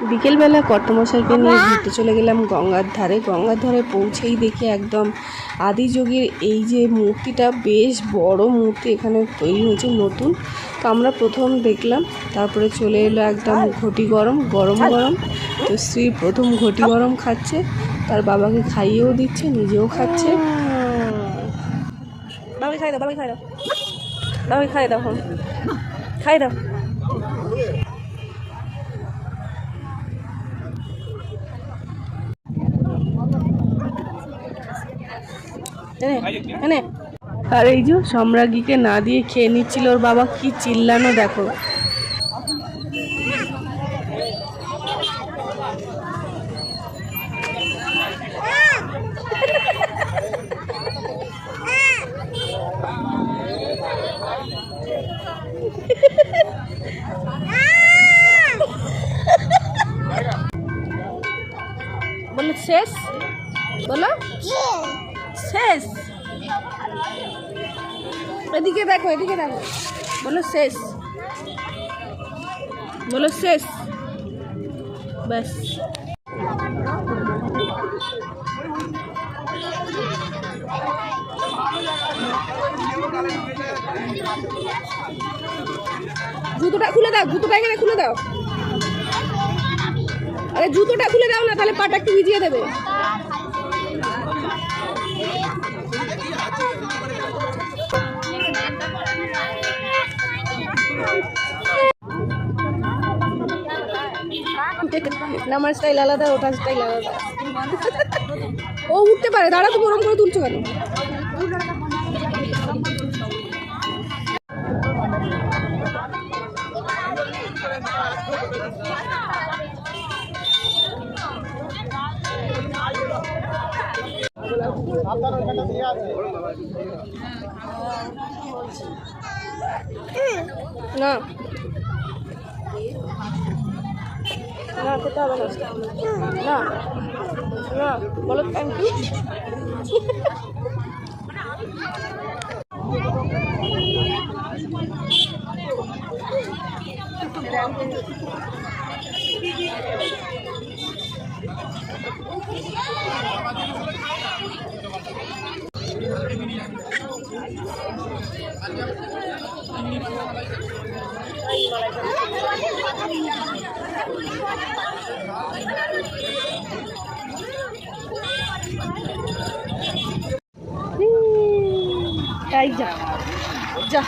বিকেলবেলা কর্তামশাইকে নিয়ে ঘুরতে চলে গেলাম গঙ্গার ধারে পৌঁছেই দেখি একদম আদিযোগীর এই যে মূর্তিটা, বেশ বড় মূর্তি এখানে তৈরি হয়েছে নতুন। তো আমরা প্রথম দেখলাম, তারপরে চলে এলো একদম ঘটি গরম। তো শ্রী প্রথম ঘটি গরম খাচ্ছে, তার বাবাকে খাইয়েও দিচ্ছে, নিজেও খাচ্ছে। বাবাকে খাই দাও, খাই দাও। আর এই যে সম্রাজ্ঞীকে না দিয়ে খেয়ে নিচ্ছিল ওর বাবা, কি চিল্লানো দেখো। বলো শেষ, বলো শেষ। এদিকে দেখো, বলো শেষ, ব্যাস। জুতোটা খুলে দাও, এখানে খুলে দাও। আরে জুতোটা খুলে দাও না, তাহলে পাটা একটু ভিজিয়ে দেবে। আমার স্টাইল আলাদা, ওটার স্টাইল আলাদা। ও উঠতে পারে, দাঁড়া, তুমি ওরম করে তুলছো কেন? না না, খেতে হবে না, না বলো থ্যাংক ইউ। যা